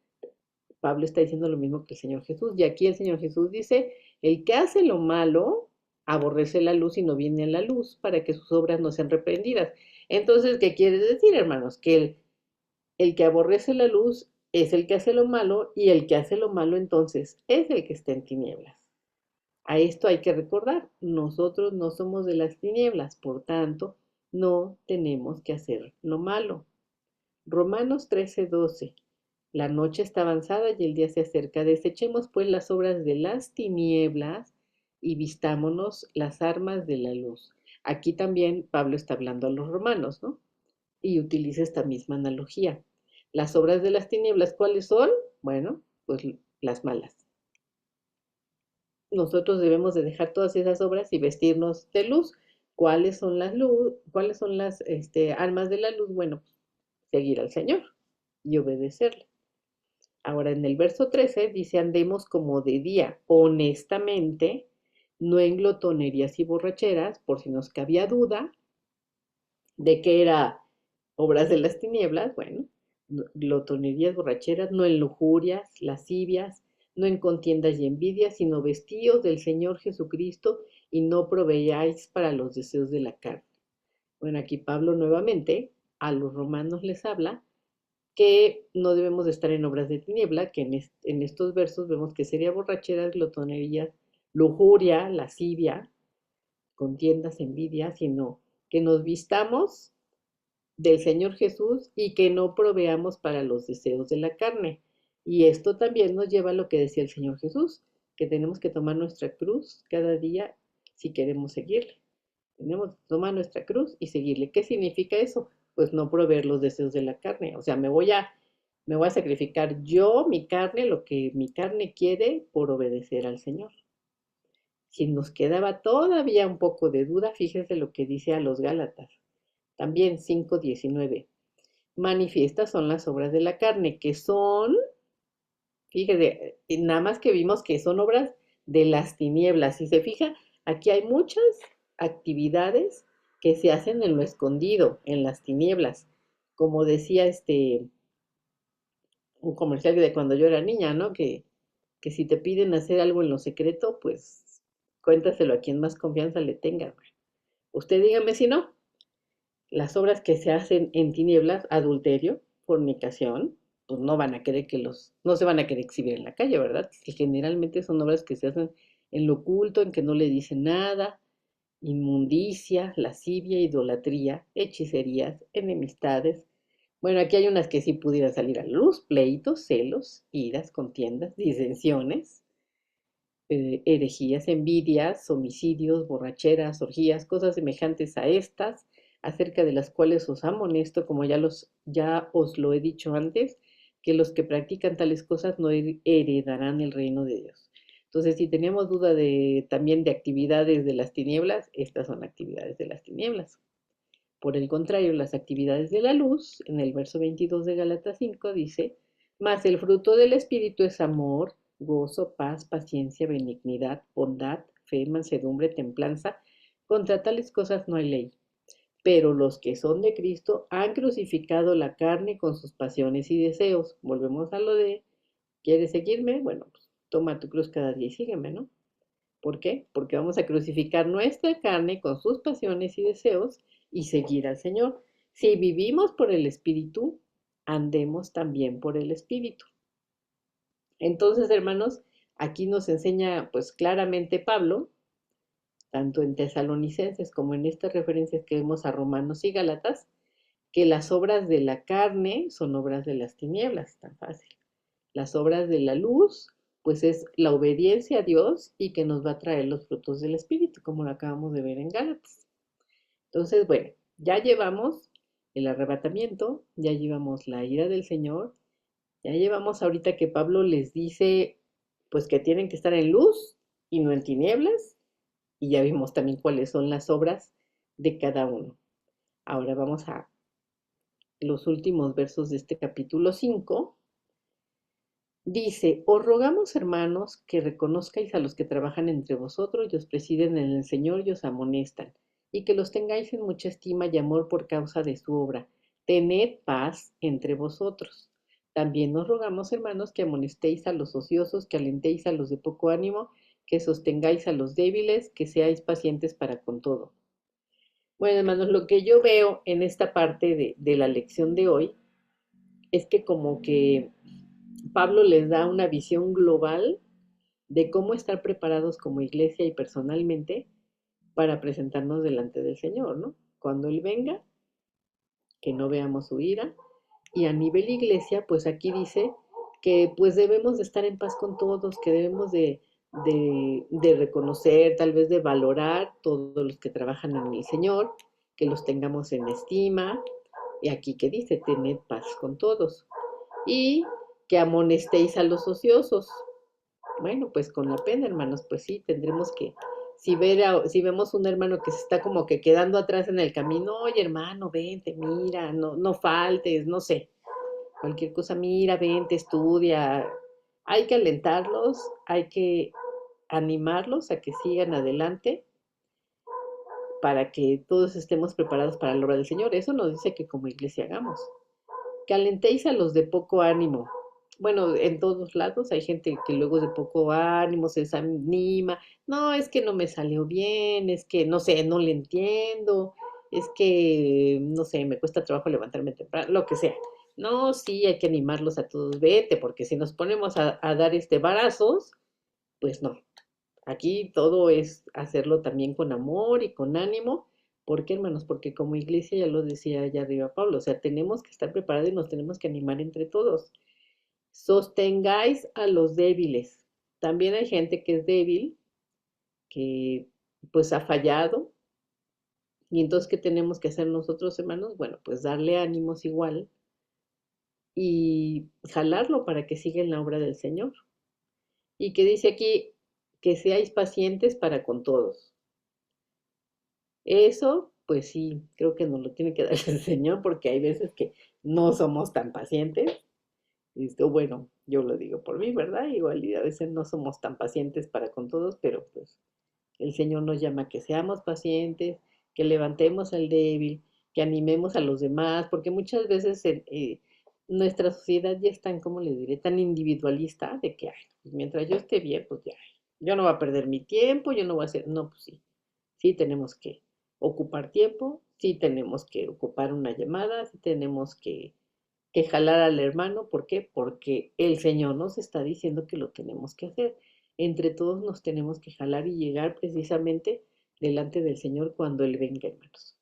Pablo está diciendo lo mismo que el Señor Jesús. Y aquí el Señor Jesús dice, el que hace lo malo, aborrece la luz y no viene a la luz para que sus obras no sean reprendidas. Entonces, ¿qué quiere decir, hermanos? Que el que aborrece la luz es el que hace lo malo, y el que hace lo malo entonces es el que está en tinieblas. A esto hay que recordar, nosotros no somos de las tinieblas, por tanto, no tenemos que hacer lo malo. Romanos 13:12. La noche está avanzada y el día se acerca. Desechemos pues las obras de las tinieblas y vistámonos las armas de la luz. Aquí también Pablo está hablando a los romanos, ¿no? Y utiliza esta misma analogía. Las obras de las tinieblas, ¿cuáles son? Bueno, pues las malas. Nosotros debemos de dejar todas esas obras y vestirnos de luz. ¿Cuáles son las luz? ¿Cuáles son las armas de la luz? Bueno, seguir al Señor y obedecerle. Ahora en el verso 13 dice, andemos como de día, honestamente, no en glotonerías y borracheras, por si nos cabía duda de que era obras de las tinieblas, bueno, glotonerías, borracheras, no en lujurias, lascivias, no en contiendas y envidias, sino vestidos del Señor Jesucristo y no proveáis para los deseos de la carne. Bueno, aquí Pablo nuevamente a los romanos les habla que no debemos de estar en obras de tiniebla, que en estos versos vemos que sería borrachera, glotonería, lujuria, lascivia, contiendas, envidia, sino que nos vistamos del Señor Jesús y que no proveamos para los deseos de la carne. Y esto también nos lleva a lo que decía el Señor Jesús, que tenemos que tomar nuestra cruz cada día si queremos seguirle. Tenemos que tomar nuestra cruz y seguirle. ¿Qué significa eso? Pues no proveer los deseos de la carne. O sea, me voy a sacrificar yo, mi carne, lo que mi carne quiere por obedecer al Señor. Si nos quedaba todavía un poco de duda, fíjense lo que dice a los Gálatas. También 5:19. Manifiestas son las obras de la carne, que son, fíjese, nada más que vimos que son obras de las tinieblas. Si se fija, aquí hay muchas actividades que se hacen en lo escondido, en las tinieblas. Como decía un comercial de cuando yo era niña, ¿no? Que si te piden hacer algo en lo secreto, pues cuéntaselo a quien más confianza le tenga. Usted dígame si no. Las obras que se hacen en tinieblas, adulterio, fornicación, pues no van a querer no se van a querer exhibir en la calle, ¿verdad? Que generalmente son obras que se hacen en lo oculto, en que no le dicen nada, inmundicia, lascivia, idolatría, hechicerías, enemistades. Bueno, aquí hay unas que sí pudieran salir a la luz: pleitos, celos, iras, contiendas, disensiones, herejías, envidias, homicidios, borracheras, orgías, cosas semejantes a estas, acerca de las cuales os amonesto, como ya os lo he dicho antes, que los que practican tales cosas no heredarán el reino de Dios. Entonces, si tenemos duda también de actividades de las tinieblas, estas son actividades de las tinieblas. Por el contrario, las actividades de la luz, en el verso 22 de Gálatas 5 dice: mas el fruto del Espíritu es amor, gozo, paz, paciencia, benignidad, bondad, fe, mansedumbre, templanza. Contra tales cosas no hay ley. Pero los que son de Cristo han crucificado la carne con sus pasiones y deseos. Volvemos a lo de: ¿quieres seguirme? Bueno, pues toma tu cruz cada día y sígueme, ¿no? ¿Por qué? Porque vamos a crucificar nuestra carne con sus pasiones y deseos y seguir al Señor. Si vivimos por el Espíritu, andemos también por el Espíritu. Entonces, hermanos, aquí nos enseña pues claramente Pablo, tanto en Tesalonicenses como en estas referencias que vemos a Romanos y Gálatas, que las obras de la carne son obras de las tinieblas, tan fácil. Las obras de la luz, pues es la obediencia a Dios y que nos va a traer los frutos del Espíritu, como lo acabamos de ver en Gálatas. Entonces, bueno, ya llevamos el arrebatamiento, ya llevamos la ira del Señor, ya llevamos ahorita que Pablo les dice, pues que tienen que estar en luz y no en tinieblas, y ya vimos también cuáles son las obras de cada uno. Ahora vamos a los últimos versos de este capítulo 5. Dice: os rogamos, hermanos, que reconozcáis a los que trabajan entre vosotros y os presiden en el Señor y os amonestan, y que los tengáis en mucha estima y amor por causa de su obra. Tened paz entre vosotros. También os rogamos, hermanos, que amonestéis a los ociosos, que alentéis a los de poco ánimo, que sostengáis a los débiles, que seáis pacientes para con todo. Bueno, hermanos, lo que yo veo en esta parte de la lección de hoy es que como que Pablo les da una visión global de cómo estar preparados como iglesia y personalmente para presentarnos delante del Señor, ¿no? Cuando Él venga, que no veamos su ira. Y a nivel iglesia, pues aquí dice que pues debemos de estar en paz con todos, que debemos de reconocer, tal vez de valorar todos los que trabajan en el Señor, que los tengamos en estima. Y aquí que dice: tened paz con todos. Y que amonestéis a los ociosos. Bueno, pues con la pena, hermanos, pues sí, tendremos que, si vemos un hermano que se está como que quedando atrás en el camino: oye, hermano, vente, mira, no faltes, no sé, cualquier cosa, mira, vente, estudia. Hay que alentarlos, hay que animarlos a que sigan adelante para que todos estemos preparados para la obra del Señor. Eso nos dice que como iglesia hagamos. Que alentéis a los de poco ánimo. bueno, en todos lados hay gente que luego de poco ánimo se desanima, no, es que no me salió bien, es que no sé, no le entiendo, es que, no sé, me cuesta trabajo levantarme temprano, lo que sea. No, sí, hay que animarlos a todos, vete, porque si nos ponemos a dar varazos, pues no. Aquí todo es hacerlo también con amor y con ánimo. ¿Por qué, hermanos? Porque como iglesia, ya lo decía allá arriba Pablo, o sea, tenemos que estar preparados y nos tenemos que animar entre todos. Sostengáis a los débiles. También hay gente que es débil, que pues ha fallado. Y entonces, ¿qué tenemos que hacer nosotros, hermanos? Bueno, pues darle ánimos igual y jalarlo para que siga en la obra del Señor. Y que dice aquí que seáis pacientes para con todos. Eso, pues sí, creo que nos lo tiene que dar el Señor porque hay veces que no somos tan pacientes. Y esto, bueno, yo lo digo por mí, ¿verdad? Igual y a veces no somos tan pacientes para con todos, pero pues el Señor nos llama a que seamos pacientes, que levantemos al débil, que animemos a los demás, porque muchas veces nuestra sociedad ya es tan, ¿cómo les diré?, tan individualista de que, ay, pues mientras yo esté bien, pues ya, yo no voy a perder mi tiempo, yo no voy a hacer, no, pues sí, sí tenemos que ocupar tiempo, sí tenemos que ocupar una llamada, sí tenemos que jalar al hermano. ¿Por qué? Porque el Señor nos está diciendo que lo tenemos que hacer. Entre todos nos tenemos que jalar y llegar precisamente delante del Señor cuando Él venga, hermanos.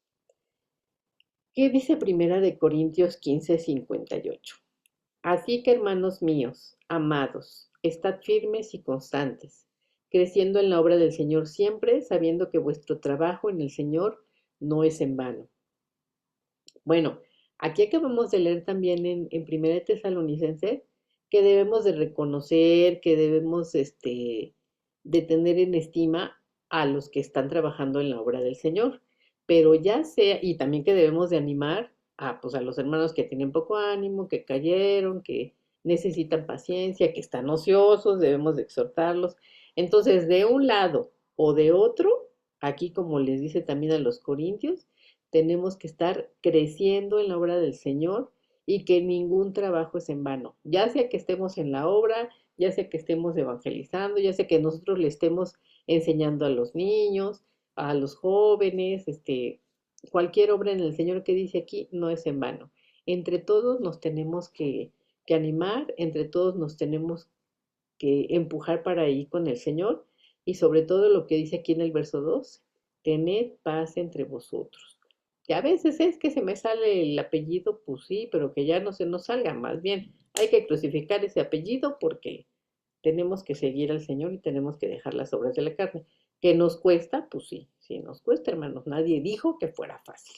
¿Qué dice Primera de Corintios 15:58? Así que, hermanos míos, amados, estad firmes y constantes, creciendo en la obra del Señor siempre, sabiendo que vuestro trabajo en el Señor no es en vano. Bueno, aquí acabamos de leer también en Primera de Tesalonicenses que debemos de reconocer, que debemos de tener en estima a los que están trabajando en la obra del Señor, pero ya sea, y también que debemos de animar a, pues, a los hermanos que tienen poco ánimo, que cayeron, que necesitan paciencia, que están ociosos, debemos de exhortarlos. Entonces, de un lado o de otro, aquí como les dice también a los corintios, tenemos que estar creciendo en la obra del Señor y que ningún trabajo es en vano. Ya sea que estemos en la obra, ya sea que estemos evangelizando, ya sea que nosotros le estemos enseñando a los niños, a los jóvenes, cualquier obra en el Señor que dice aquí no es en vano. Entre todos nos tenemos que animar, entre todos nos tenemos que empujar para ir con el Señor y sobre todo lo que dice aquí en el verso 2, tened paz entre vosotros. Que a veces es que se me sale el apellido, pues sí, pero que ya no se nos salga, más bien hay que crucificar ese apellido porque tenemos que seguir al Señor y tenemos que dejar las obras de la carne. ¿Que nos cuesta? Pues sí, sí nos cuesta, hermanos. Nadie dijo que fuera fácil,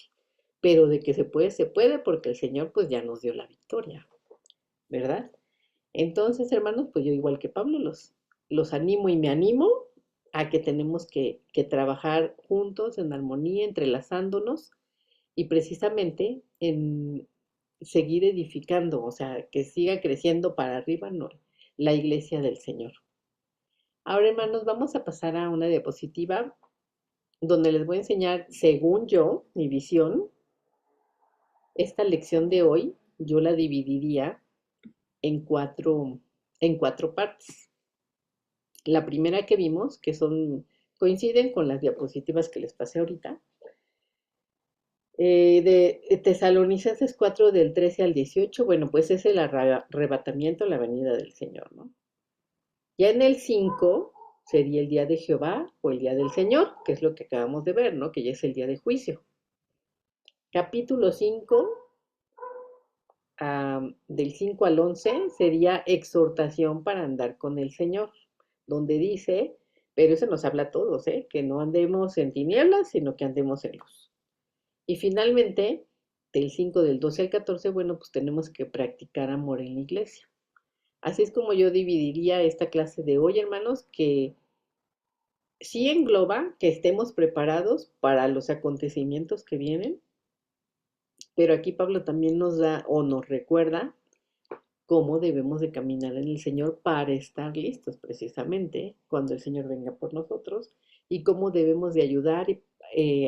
pero de que se puede porque el Señor pues ya nos dio la victoria, ¿verdad? Entonces, hermanos, pues yo igual que Pablo los animo y me animo a que tenemos que trabajar juntos en armonía, entrelazándonos y precisamente en seguir edificando, o sea, que siga creciendo para arriba, ¿no?, la iglesia del Señor. Ahora, hermanos, vamos a pasar a una diapositiva donde les voy a enseñar, según yo, mi visión, esta lección de hoy, yo la dividiría en cuatro partes. La primera que vimos, que coinciden con las diapositivas que les pasé ahorita, de Tesalonicenses 4 del 13 al 18, bueno, pues es el arrebatamiento, la venida del Señor, ¿no? Ya en el 5 sería el día de Jehová o el día del Señor, que es lo que acabamos de ver, ¿no? Que ya es el día de juicio. Capítulo 5, del 5 al 11, sería exhortación para andar con el Señor, donde dice, pero eso nos habla a todos, que no andemos en tinieblas, sino que andemos en luz. Y finalmente, del 5 del 12 al 14, bueno, pues tenemos que practicar amor en la iglesia. Así es como yo dividiría esta clase de hoy, hermanos, que sí engloba que estemos preparados para los acontecimientos que vienen, pero aquí Pablo también nos da o nos recuerda cómo debemos de caminar en el Señor para estar listos precisamente cuando el Señor venga por nosotros y cómo debemos de ayudar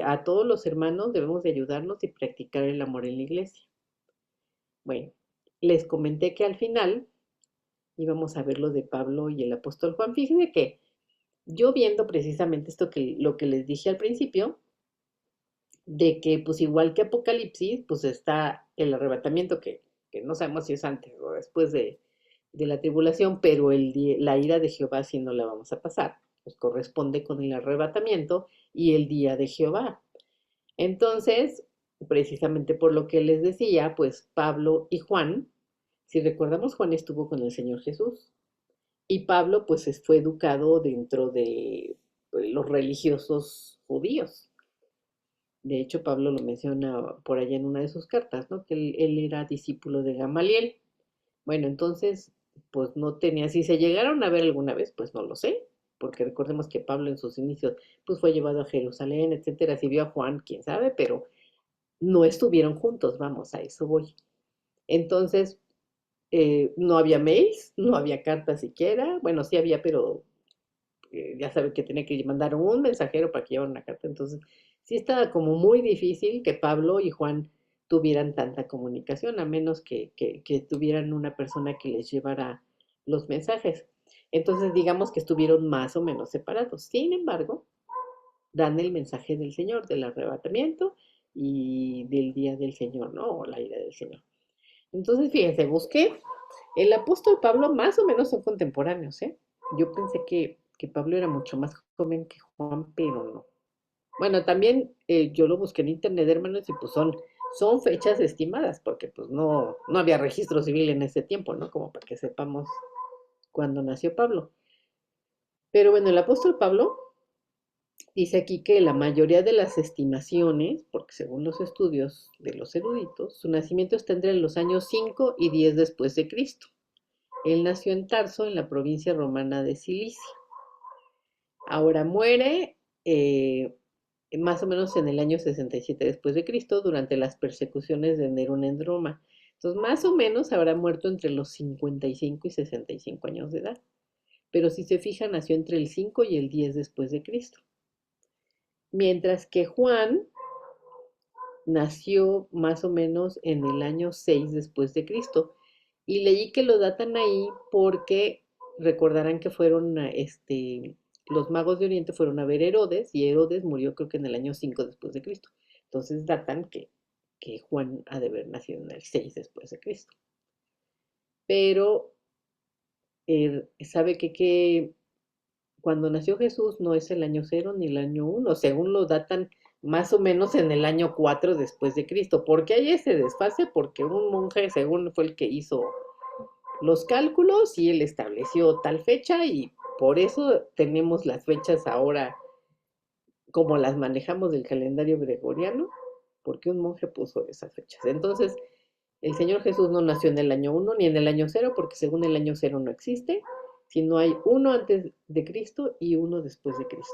a todos los hermanos, debemos de ayudarnos y practicar el amor en la iglesia. Bueno, les comenté que al final y vamos a ver lo de Pablo y el apóstol Juan. Fíjense que yo viendo precisamente esto que lo que les dije al principio, de que pues igual que Apocalipsis, pues está el arrebatamiento que no sabemos si es antes o después de la tribulación, pero la ira de Jehová sí no la vamos a pasar, pues corresponde con el arrebatamiento y el día de Jehová. Entonces, precisamente por lo que les decía, pues Pablo y Juan, si recordamos, Juan estuvo con el Señor Jesús y Pablo pues fue educado dentro de pues, los religiosos judíos. De hecho, Pablo lo menciona por allá en una de sus cartas, ¿no? Que él era discípulo de Gamaliel. Bueno, entonces, pues no tenía, si se llegaron a ver alguna vez, pues no lo sé, porque recordemos que Pablo en sus inicios, pues fue llevado a Jerusalén, etcétera, si vio a Juan, quién sabe, pero no estuvieron juntos, vamos, a eso voy. Entonces, no había mails, no había cartas siquiera, bueno, sí había, pero ya sabe que tenía que mandar un mensajero para que llevara una carta, entonces sí estaba como muy difícil que Pablo y Juan tuvieran tanta comunicación, a menos que tuvieran una persona que les llevara los mensajes. Entonces digamos que estuvieron más o menos separados. Sin embargo, dan el mensaje del Señor, del arrebatamiento y del día del Señor, ¿no? O la ira del Señor. Entonces, fíjense, busqué, el apóstol Pablo más o menos son contemporáneos, ¿eh? Yo pensé que Pablo era mucho más joven que Juan, pero no. Bueno, también yo lo busqué en internet, hermanos, y pues son fechas estimadas, porque pues no había registro civil en ese tiempo, ¿no? Como para que sepamos cuándo nació Pablo. Pero bueno, el apóstol Pablo dice aquí que la mayoría de las estimaciones, porque según los estudios de los eruditos, su nacimiento está entre los años 5 y 10 después de Cristo. Él nació en Tarso, en la provincia romana de Cilicia. Ahora muere más o menos en el año 67 después de Cristo, durante las persecuciones de Nerón en Roma. Entonces, más o menos habrá muerto entre los 55 y 65 años de edad. Pero si se fija, nació entre el 5 y el 10 después de Cristo. Mientras que Juan nació más o menos en el año 6 después de Cristo. Y leí que lo datan ahí porque recordarán que fueron, los magos de Oriente fueron a ver Herodes y Herodes murió creo que en el año 5 después de Cristo. Entonces datan que Juan ha de haber nacido en el 6 después de Cristo. Pero sabe que cuando nació Jesús no es el año 0 ni el año 1, según lo datan más o menos en el año 4 después de Cristo. ¿Por qué hay ese desfase? Porque un monje, según fue el que hizo los cálculos y él estableció tal fecha y por eso tenemos las fechas ahora como las manejamos del calendario gregoriano, porque un monje puso esas fechas. Entonces, el Señor Jesús no nació en el año 1 ni en el año 0, porque según el año 0 no existe, sino hay uno antes de Cristo y uno después de Cristo.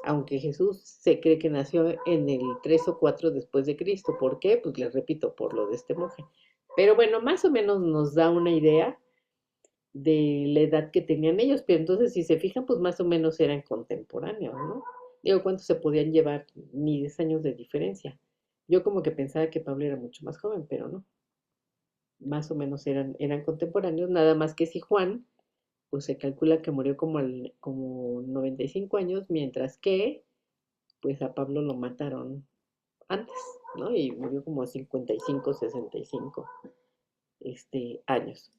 Aunque Jesús se cree que nació en el 3 o 4 después de Cristo. ¿Por qué? Pues les repito, por lo de este monje. Pero bueno, más o menos nos da una idea de la edad que tenían ellos, pero entonces si se fijan, pues más o menos eran contemporáneos, ¿no? Digo, ¿cuántos se podían llevar? Ni 10 años de diferencia. Yo como que pensaba que Pablo era mucho más joven, pero no. Más o menos eran contemporáneos, nada más que si Juan, pues se calcula que murió como 95 años, mientras que, pues a Pablo lo mataron antes, ¿no? Y murió como a 55, 65 años.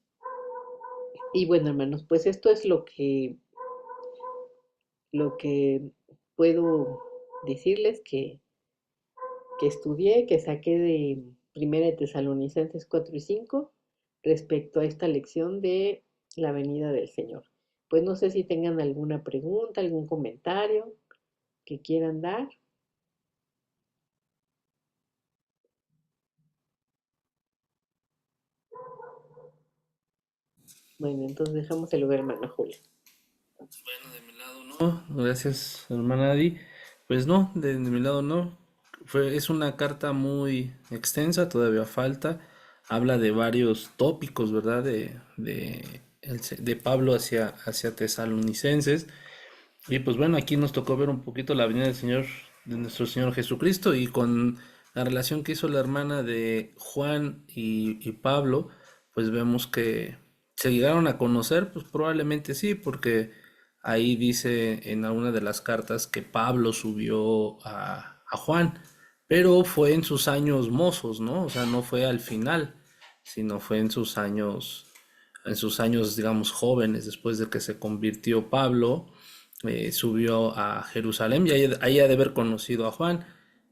Y bueno, hermanos, pues esto es lo que puedo decirles que estudié, que saqué de Primera de Tesalonicenses 4 y 5 respecto a esta lección de la venida del Señor. Pues no sé si tengan alguna pregunta, algún comentario que quieran dar. Bueno, entonces dejamos el lugar, hermana Julia. Bueno, de mi lado no, gracias hermana Adi. Pues no, de mi lado no. Es una carta muy extensa, todavía falta. Habla de varios tópicos, ¿verdad? De Pablo hacia Tesalonicenses. Y pues bueno, aquí nos tocó ver un poquito la venida del Señor, de nuestro Señor Jesucristo, y con la relación que hizo la hermana de Juan y Pablo, pues vemos que ¿Se llegaron a conocer? Pues probablemente sí, porque ahí dice en alguna de las cartas que Pablo subió a Juan, pero fue en sus años mozos, ¿no? O sea, no fue al final, sino fue en sus años, digamos, jóvenes, después de que se convirtió Pablo, subió a Jerusalén y ahí ha de haber conocido a Juan.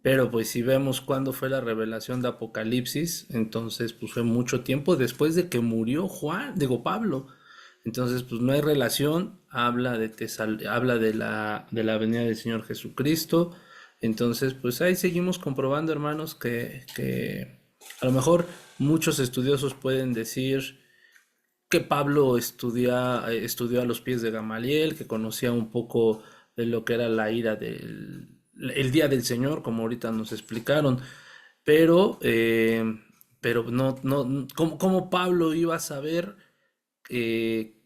Pero pues si vemos cuándo fue la revelación de Apocalipsis, entonces pues fue mucho tiempo después de que murió Juan, digo Pablo. Entonces pues no hay relación, habla de la venida del Señor Jesucristo. Entonces pues ahí seguimos comprobando, hermanos, que a lo mejor muchos estudiosos pueden decir que Pablo estudió a los pies de Gamaliel, que conocía un poco de lo que era la ira del el día del Señor, como ahorita nos explicaron, pero, eh, pero no, ¿cómo Pablo iba a saber eh,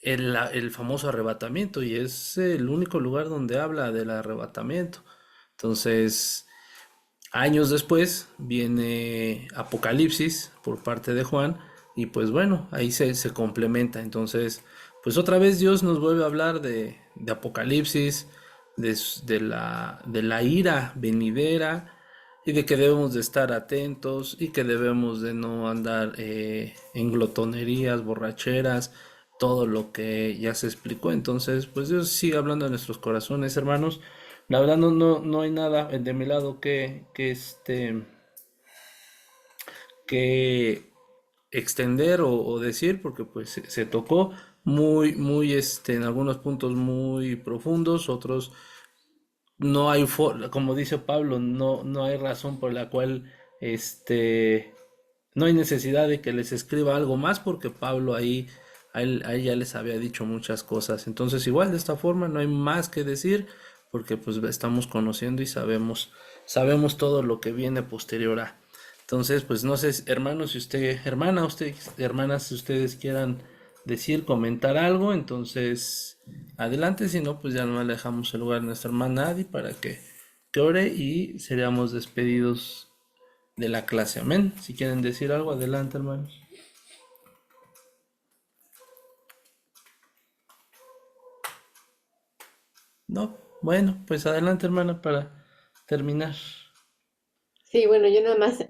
el famoso arrebatamiento? Y es el único lugar donde habla del arrebatamiento. Entonces, años después viene Apocalipsis por parte de Juan y pues bueno, ahí se complementa. Entonces, pues otra vez Dios nos vuelve a hablar de Apocalipsis, de la ira venidera y de que debemos de estar atentos y que debemos de no andar en glotonerías, borracheras, todo lo que ya se explicó. Entonces, pues Dios sigue hablando de nuestros corazones, hermanos. La verdad no hay nada de mi lado que extender o decir, porque pues se tocó en algunos puntos muy profundos, otros no hay, como dice Pablo, no hay razón por la cual no hay necesidad de que les escriba algo más, porque Pablo a él ya les había dicho muchas cosas. Entonces, igual de esta forma no hay más que decir, porque pues estamos conociendo y sabemos todo lo que viene posterior a. Entonces, pues no sé, hermanos, si hermanas, si ustedes quieran decir, comentar algo, entonces adelante, si no, pues ya no le dejamos el lugar a nuestra hermana Adi para que ore y seríamos despedidos de la clase. Amén. Si quieren decir algo, adelante, hermanos. No, bueno, pues adelante, hermana, para terminar. Sí, bueno, yo nada más,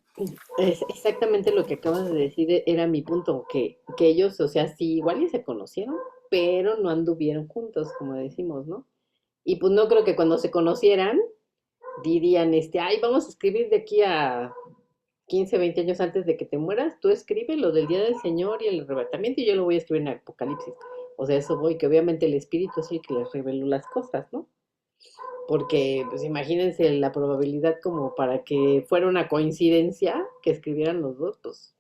es exactamente lo que acabas de decir, era mi punto, que ellos, o sea, sí, igual y se conocieron, pero no anduvieron juntos, como decimos, ¿no? Y pues no creo que cuando se conocieran dirían, ay, vamos a escribir de aquí a 15, 20 años antes de que te mueras, tú escribe lo del día del Señor y el arrebatamiento y yo lo voy a escribir en Apocalipsis. O sea, eso voy, que obviamente el Espíritu es el que les reveló las cosas, ¿no? Porque, pues imagínense la probabilidad como para que fuera una coincidencia que escribieran los dos, pues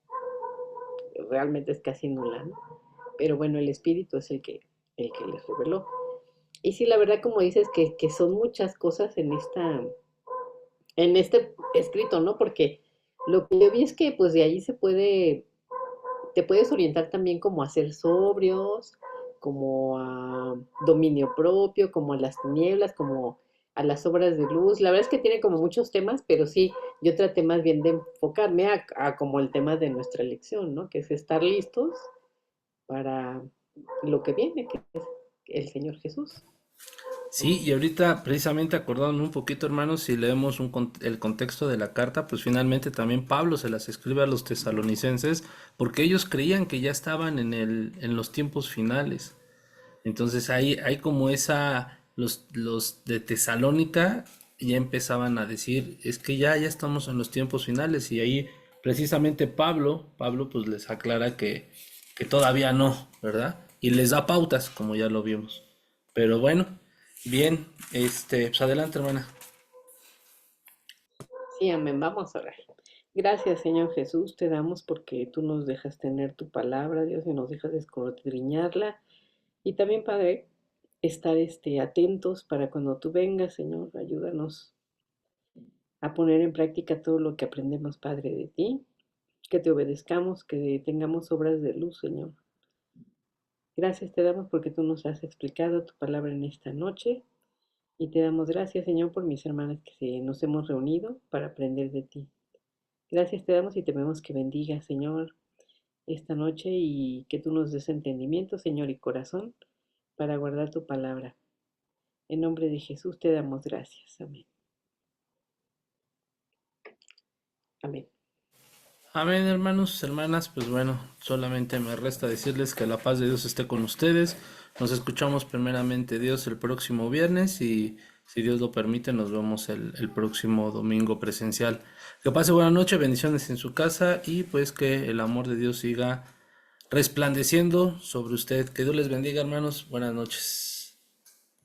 realmente es casi nula, ¿no? Pero bueno, el Espíritu es el que les reveló. Y sí, la verdad, como dices, que son muchas cosas en este escrito, ¿no? Porque lo que yo vi es que pues de ahí te puedes orientar también como a ser sobrios, como a dominio propio, como a las tinieblas, como a las obras de luz. La verdad es que tiene como muchos temas, pero sí, yo traté más bien de enfocarme a como el tema de nuestra lección, ¿no? Que es estar listos para lo que viene, que es el Señor Jesús. Sí, y ahorita precisamente acordando un poquito, hermanos, si leemos el contexto de la carta, pues finalmente también Pablo se las escribe a los tesalonicenses porque ellos creían que ya estaban en los tiempos finales. Entonces ahí hay como los de Tesalónica ya empezaban a decir, es que ya estamos en los tiempos finales y ahí precisamente Pablo pues les aclara que todavía no, ¿verdad? Y les da pautas, como ya lo vimos. Pero bueno, bien, pues adelante, hermana. Sí, amén. Vamos a orar. Gracias, Señor Jesús, te damos porque tú nos dejas tener tu palabra, Dios, y nos dejas escudriñarla. Y también, Padre, estar atentos para cuando tú vengas, Señor, ayúdanos a poner en práctica todo lo que aprendemos, Padre, de ti, que te obedezcamos, que tengamos obras de luz, Señor. Gracias te damos porque tú nos has explicado tu palabra en esta noche y te damos gracias, Señor, por mis hermanas nos hemos reunido para aprender de ti. Gracias te damos y te pedimos que bendiga, Señor, esta noche y que tú nos des entendimiento, Señor, y corazón para guardar tu palabra. En nombre de Jesús te damos gracias. Amén. Amén. Amén, hermanos, hermanas. Pues bueno, solamente me resta decirles que la paz de Dios esté con ustedes. Nos escuchamos primeramente Dios el próximo viernes y si Dios lo permite nos vemos el próximo domingo presencial. Que pase buena noche, bendiciones en su casa y pues que el amor de Dios siga resplandeciendo sobre usted. Que Dios les bendiga, hermanos. Buenas noches.